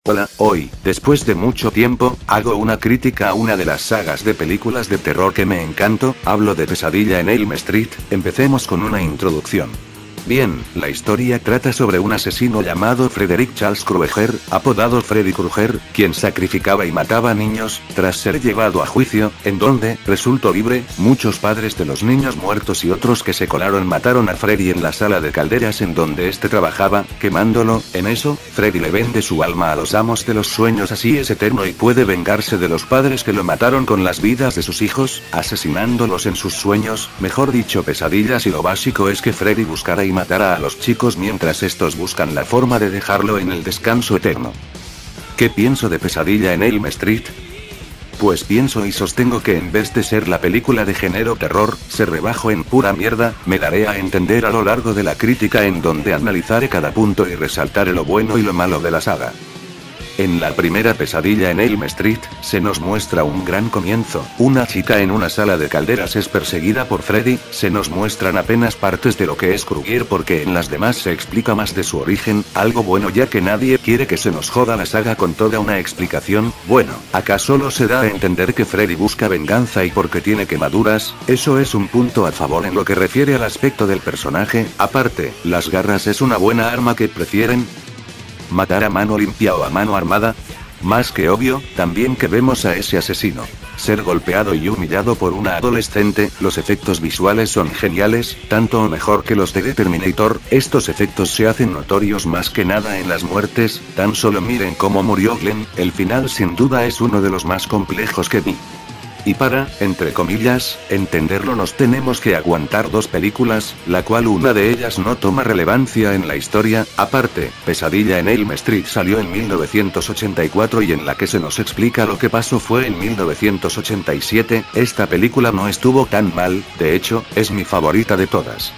Hola, hoy, después de mucho tiempo, hago una crítica a una de las sagas de películas de terror que me encantó, hablo de Pesadilla en Elm Street. Empecemos con una introducción. Bien, la historia trata sobre un asesino llamado Frederick Charles Krueger, apodado Freddy Krueger, quien sacrificaba y mataba niños, tras ser llevado a juicio, en donde resultó libre. Muchos padres de los niños muertos y otros que se colaron mataron a Freddy en la sala de calderas en donde este trabajaba, quemándolo. En eso, Freddy le vende su alma a los amos de los sueños, así es eterno y puede vengarse de los padres que lo mataron con las vidas de sus hijos, asesinándolos en sus sueños, mejor dicho pesadillas, y lo básico es que Freddy buscará y matará a los chicos mientras estos buscan la forma de dejarlo en el descanso eterno. ¿Qué pienso de Pesadilla en Elm Street? Pues pienso y sostengo que en vez de ser la película de género terror, se rebajó en pura mierda. Me daré a entender a lo largo de la crítica, en donde analizaré cada punto y resaltaré lo bueno y lo malo de la saga. En la primera Pesadilla en Elm Street, se nos muestra un gran comienzo. Una chica en una sala de calderas es perseguida por Freddy. Se nos muestran apenas partes de lo que es Krueger, porque en las demás se explica más de su origen, algo bueno ya que nadie quiere que se nos joda la saga con toda una explicación. Bueno, acá solo se da a entender que Freddy busca venganza y porque tiene quemaduras, eso es un punto a favor en lo que refiere al aspecto del personaje. Aparte, las garras es una buena arma. que prefieren? ¿Matar a mano limpia o a mano armada? Más que obvio, también que vemos a ese asesino ser golpeado y humillado por una adolescente. Los efectos visuales son geniales, tanto o mejor que los de The Terminator. Estos efectos se hacen notorios más que nada en las muertes. Tan solo miren cómo murió Glenn. El final sin duda es uno de los más complejos que vi. Y para, entre comillas, entenderlo nos tenemos que aguantar dos películas, la cual una de ellas no toma relevancia en la historia. Aparte, Pesadilla en Elm Street salió en 1984 y en la que se nos explica lo que pasó fue en 1987. Esta película no estuvo tan mal, de hecho, es mi favorita de todas.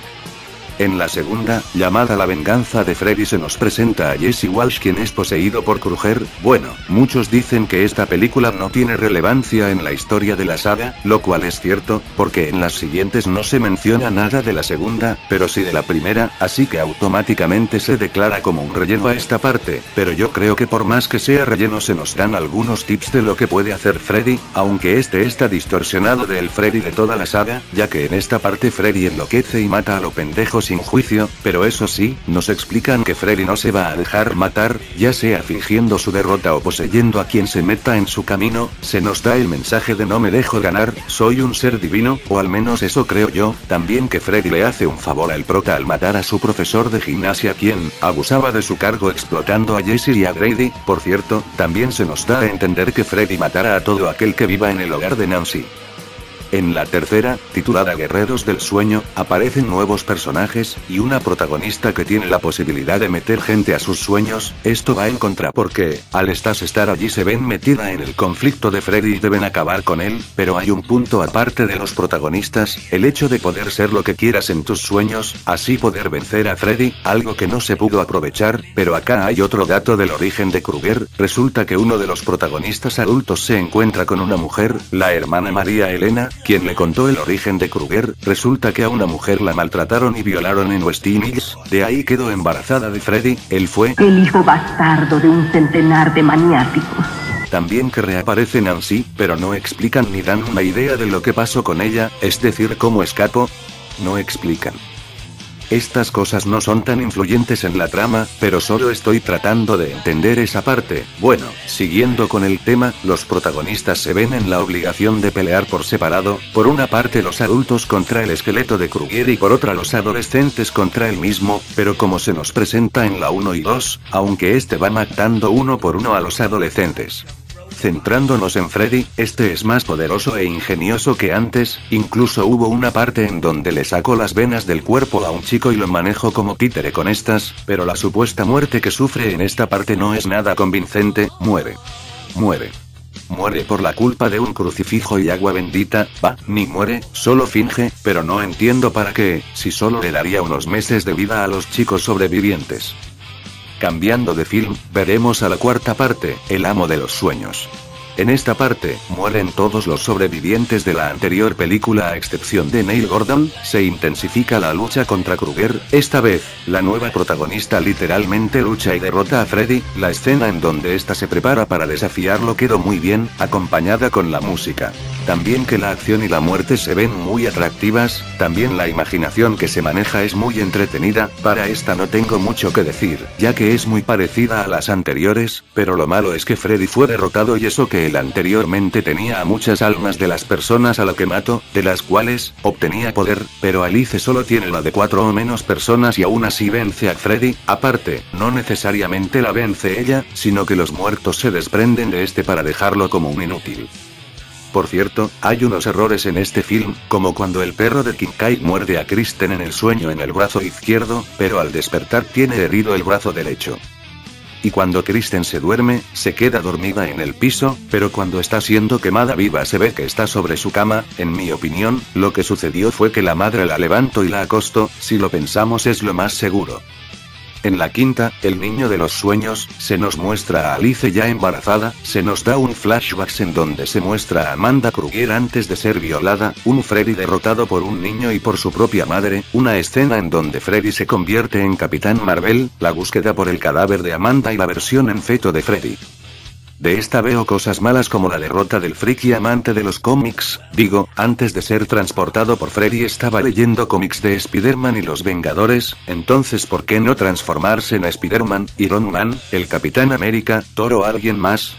En la segunda, llamada La venganza de Freddy, se nos presenta a Jesse Walsh, quien es poseído por Krueger. Bueno, muchos dicen que esta película no tiene relevancia en la historia de la saga, lo cual es cierto, porque en las siguientes no se menciona nada de la segunda, pero sí de la primera, así que automáticamente se declara como un relleno a esta parte. Pero yo creo que por más que sea relleno se nos dan algunos tips de lo que puede hacer Freddy, aunque este está distorsionado del Freddy de toda la saga, ya que en esta parte Freddy enloquece y mata a lo pendejo sin juicio, pero eso sí, nos explican que Freddy no se va a dejar matar, ya sea fingiendo su derrota o poseyendo a quien se meta en su camino. Se nos da el mensaje de no me dejo ganar, soy un ser divino, o al menos eso creo yo. También que Freddy le hace un favor al prota al matar a su profesor de gimnasia, quien abusaba de su cargo explotando a Jesse y a Grady. Por cierto, también se nos da a entender que Freddy matará a todo aquel que viva en el hogar de Nancy. En la tercera, titulada Guerreros del Sueño, aparecen nuevos personajes, y una protagonista que tiene la posibilidad de meter gente a sus sueños. Esto va en contra porque, al estar allí se ven metida en el conflicto de Freddy y deben acabar con él, pero hay un punto aparte de los protagonistas, el hecho de poder ser lo que quieras en tus sueños, así poder vencer a Freddy, algo que no se pudo aprovechar. Pero acá hay otro dato del origen de Krueger. Resulta que uno de los protagonistas adultos se encuentra con una mujer, la hermana María Elena, quien le contó el origen de Krueger. Resulta que a una mujer la maltrataron y violaron en West Indies, de ahí quedó embarazada de Freddy. Él fue el hijo bastardo de un centenar de maniáticos. También que reaparece Nancy, pero no explican ni dan una idea de lo que pasó con ella, es decir, cómo escapó. No explican. Estas cosas no son tan influyentes en la trama, pero solo estoy tratando de entender esa parte. Bueno, siguiendo con el tema, los protagonistas se ven en la obligación de pelear por separado, por una parte los adultos contra el esqueleto de Krueger y por otra los adolescentes contra él mismo, pero como se nos presenta en la 1 y 2, aunque este va matando uno por uno a los adolescentes. Centrándonos en Freddy, este es más poderoso e ingenioso que antes. Incluso hubo una parte en donde le sacó las venas del cuerpo a un chico y lo manejó como títere con estas, pero la supuesta muerte que sufre en esta parte no es nada convincente. Muere por la culpa de un crucifijo y agua bendita. Ni muere, solo finge, pero no entiendo para qué, si solo le daría unos meses de vida a los chicos sobrevivientes. Cambiando de film, veremos a la cuarta parte, El amo de los sueños. En esta parte, mueren todos los sobrevivientes de la anterior película a excepción de Neil Gordon, se intensifica la lucha contra Krueger, esta vez, la nueva protagonista literalmente lucha y derrota a Freddy, la escena en donde ésta se prepara para desafiarlo quedó muy bien, acompañada con la música. También que la acción y la muerte se ven muy atractivas, también la imaginación que se maneja es muy entretenida, para esta no tengo mucho que decir, ya que es muy parecida a las anteriores, pero lo malo es que Freddy fue derrotado y eso que él anteriormente tenía a muchas almas de las personas a lo que mató, de las cuales, obtenía poder, pero Alice solo tiene la de 4 o menos personas y aún así vence a Freddy, aparte, no necesariamente la vence ella, sino que los muertos se desprenden de este para dejarlo como un inútil. Por cierto, hay unos errores en este film, como cuando el perro de Kincaid muerde a Kristen en el sueño en el brazo izquierdo, pero al despertar tiene herido el brazo derecho. Y cuando Kristen se duerme, se queda dormida en el piso, pero cuando está siendo quemada viva se ve que está sobre su cama, en mi opinión, lo que sucedió fue que la madre la levantó y la acostó, si lo pensamos es lo más seguro. En la quinta, el niño de los sueños, se nos muestra a Alice ya embarazada, se nos da un flashback en donde se muestra a Amanda Krueger antes de ser violada, un Freddy derrotado por un niño y por su propia madre, una escena en donde Freddy se convierte en Capitán Marvel, la búsqueda por el cadáver de Amanda y la versión en feto de Freddy. De esta veo cosas malas como la derrota del friki amante de los cómics, digo, antes de ser transportado por Freddy estaba leyendo cómics de Spider-Man y los Vengadores, entonces ¿por qué no transformarse en Spider-Man, Iron Man, el Capitán América, Thor o alguien más?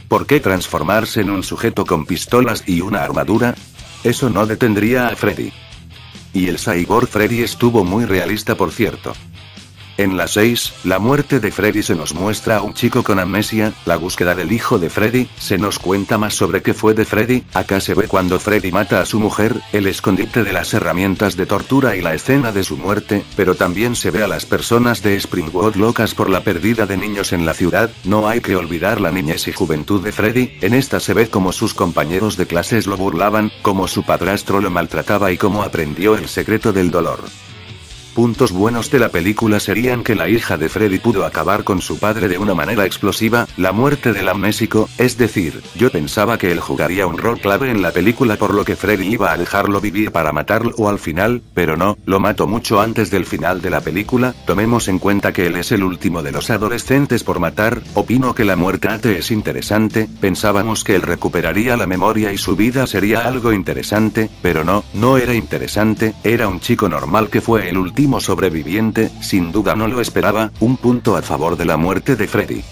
¿Por qué transformarse en un sujeto con pistolas y una armadura? Eso no detendría a Freddy. Y el Cyborg Freddy estuvo muy realista por cierto. En la 6, la muerte de Freddy se nos muestra a un chico con amnesia, la búsqueda del hijo de Freddy, se nos cuenta más sobre qué fue de Freddy, acá se ve cuando Freddy mata a su mujer, el escondite de las herramientas de tortura y la escena de su muerte, pero también se ve a las personas de Springwood locas por la pérdida de niños en la ciudad, no hay que olvidar la niñez y juventud de Freddy, en esta se ve cómo sus compañeros de clases lo burlaban, cómo su padrastro lo maltrataba y cómo aprendió el secreto del dolor. Puntos buenos de la película serían que la hija de Freddy pudo acabar con su padre de una manera explosiva, la muerte del amnésico, es decir, yo pensaba que él jugaría un rol clave en la película por lo que Freddy iba a dejarlo vivir para matarlo al final, pero no, lo mató mucho antes del final de la película, tomemos en cuenta que él es el último de los adolescentes por matar, opino que la muerte es interesante, pensábamos que él recuperaría la memoria y su vida sería algo interesante, pero no, no era interesante, era un chico normal que fue el último sobreviviente, sin duda no lo esperaba, un punto a favor de la muerte de Freddy.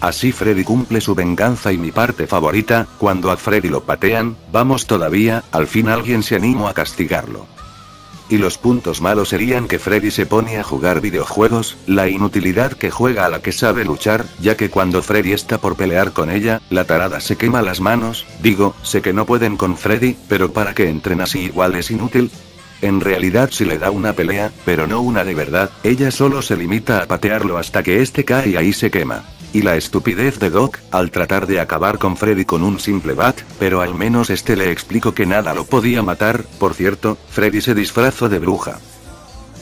Así Freddy cumple su venganza y mi parte favorita, cuando a Freddy lo patean, vamos todavía, al fin alguien se animó a castigarlo. Y los puntos malos serían que Freddy se pone a jugar videojuegos, la inutilidad que juega a la que sabe luchar, ya que cuando Freddy está por pelear con ella, la tarada se quema las manos, digo, sé que no pueden con Freddy, pero para que entren así igual es inútil. En realidad sí le da una pelea, pero no una de verdad, ella solo se limita a patearlo hasta que este cae y ahí se quema. Y la estupidez de Doc, al tratar de acabar con Freddy con un simple bat, pero al menos le explicó que nada lo podía matar, por cierto, Freddy se disfrazó de bruja.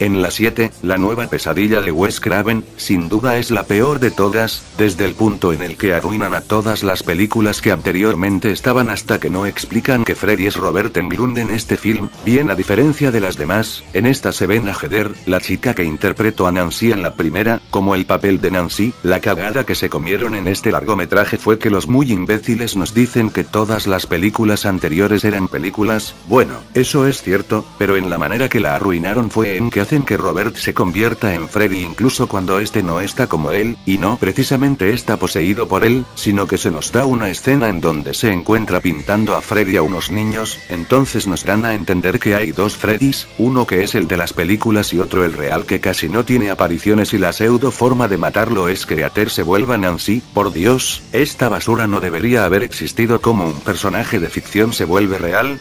En la 7, la nueva pesadilla de Wes Craven, sin duda es la peor de todas, desde el punto en el que arruinan a todas las películas que anteriormente estaban hasta que no explican que Freddy es Robert Englund en este film, bien a diferencia de las demás, en esta se ven a Heather, la chica que interpretó a Nancy en la primera, como el papel de Nancy, la cagada que se comieron en este largometraje fue que los muy imbéciles nos dicen que todas las películas anteriores eran películas, bueno, eso es cierto, pero en la manera que la arruinaron fue en que hacen que Robert se convierta en Freddy incluso cuando este no está como él, y no precisamente está poseído por él, sino que se nos da una escena en donde se encuentra pintando a Freddy a unos niños, entonces nos dan a entender que hay dos Freddys, uno que es el de las películas y otro el real que casi no tiene apariciones y la pseudo forma de matarlo es que Heather se vuelva Nancy, por Dios, esta basura no debería haber existido como un personaje de ficción se vuelve real.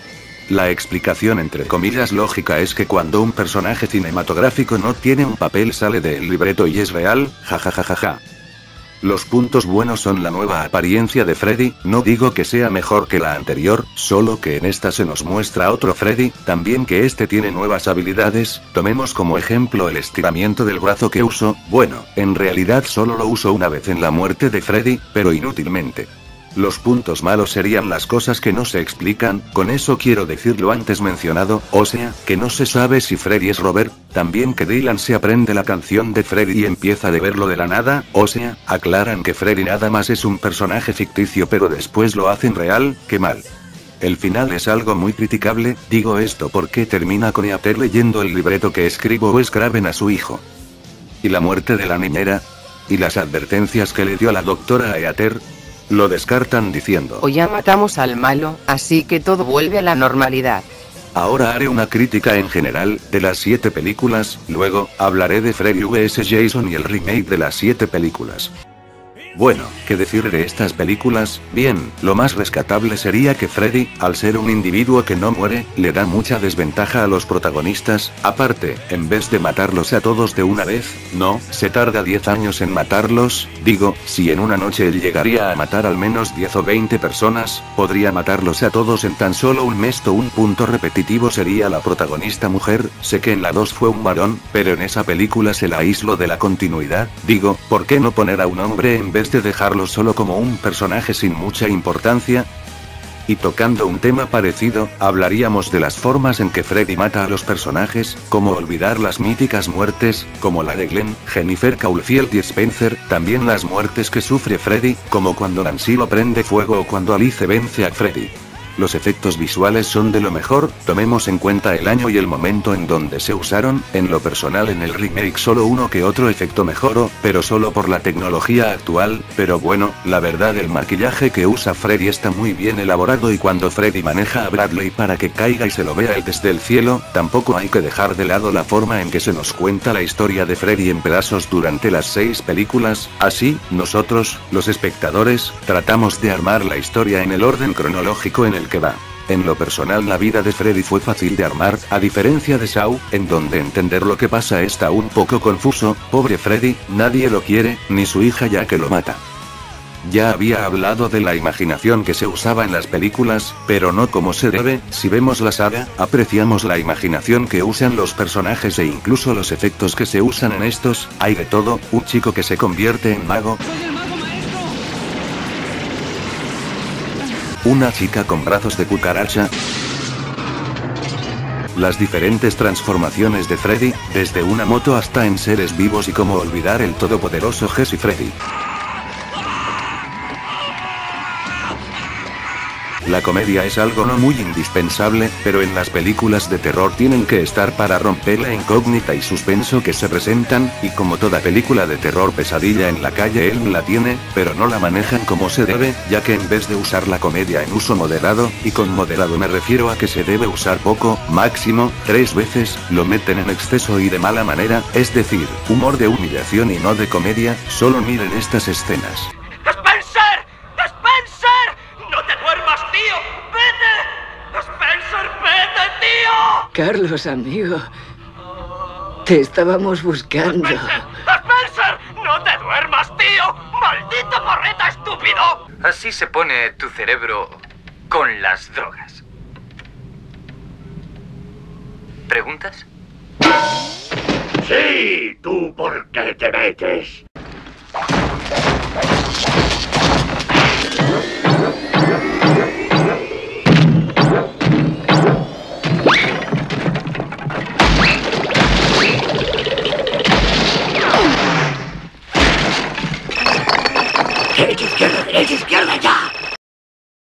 La explicación entre comillas lógica es que cuando un personaje cinematográfico no tiene un papel sale del libreto y es real, jajajajaja. Los puntos buenos son la nueva apariencia de Freddy, no digo que sea mejor que la anterior, solo que en esta se nos muestra otro Freddy, también que este tiene nuevas habilidades, tomemos como ejemplo el estiramiento del brazo que uso, bueno, en realidad solo lo uso una vez en la muerte de Freddy, pero inútilmente. Los puntos malos serían las cosas que no se explican, con eso quiero decir lo antes mencionado, o sea, que no se sabe si Freddy es Robert, también que Dylan se aprende la canción de Freddy y empieza a verlo de la nada, o sea, aclaran que Freddy nada más es un personaje ficticio pero después lo hacen real, qué mal. El final es algo muy criticable, digo esto porque termina con Eater leyendo el libreto que escribo o escriben a su hijo. ¿Y la muerte de la niñera? ¿Y las advertencias que le dio la doctora a Eater? Lo descartan diciendo: o ya matamos al malo, así que todo vuelve a la normalidad. Ahora haré una crítica en general, de las 7 películas, luego, hablaré de Freddy vs Jason y el remake de las 7 películas. Bueno, ¿qué decir de estas películas? Bien, lo más rescatable sería que Freddy, al ser un individuo que no muere, le da mucha desventaja a los protagonistas, aparte, en vez de matarlos a todos de una vez, no, se tarda 10 años en matarlos, digo, si en una noche él llegaría a matar al menos 10 o 20 personas, podría matarlos a todos en tan solo un mes. Un punto repetitivo sería la protagonista mujer, sé que en la 2 fue un varón, pero en esa película se la aisló de la continuidad, digo, ¿por qué no poner a un hombre en vez de dejarlo solo como un personaje sin mucha importancia? Y tocando un tema parecido, hablaríamos de las formas en que Freddy mata a los personajes, como olvidar las míticas muertes, como la de Glenn, Jennifer Caulfield y Spencer, también las muertes que sufre Freddy, como cuando Nancy lo prende fuego o cuando Alice vence a Freddy. Los efectos visuales son de lo mejor, tomemos en cuenta el año y el momento en donde se usaron, en lo personal en el remake solo uno que otro efecto mejoró, pero solo por la tecnología actual, pero bueno, la verdad el maquillaje que usa Freddy está muy bien elaborado y cuando Freddy maneja a Bradley para que caiga y se lo vea él desde el cielo, tampoco hay que dejar de lado la forma en que se nos cuenta la historia de Freddy en pedazos durante las 6 películas, así, nosotros, los espectadores, tratamos de armar la historia en el orden cronológico en el que va. En lo personal la vida de Freddy fue fácil de armar, a diferencia de Saw, en donde entender lo que pasa está un poco confuso, pobre Freddy, nadie lo quiere, ni su hija ya que lo mata. Ya había hablado de la imaginación que se usaba en las películas, pero no como se debe, si vemos la saga, apreciamos la imaginación que usan los personajes e incluso los efectos que se usan en estos, hay de todo, un chico que se convierte en mago, una chica con brazos de cucaracha, las diferentes transformaciones de Freddy, desde una moto hasta en seres vivos y cómo olvidar el todopoderoso Jesse Freddy. La comedia es algo no muy indispensable, pero en las películas de terror tienen que estar para romper la incógnita y suspenso que se presentan, y como toda película de terror Pesadilla en la calle Elm la tiene, pero no la manejan como se debe, ya que en vez de usar la comedia en uso moderado, y con moderado me refiero a que se debe usar poco, máximo, 3 veces, lo meten en exceso y de mala manera, es decir, humor de humillación y no de comedia, solo miren estas escenas. Carlos, amigo. Te estábamos buscando. ¡Spencer! ¡No te duermas, tío! ¡Maldito porreta estúpido! Así se pone tu cerebro con las drogas. ¿Preguntas? Sí, ¿tú por qué te metes?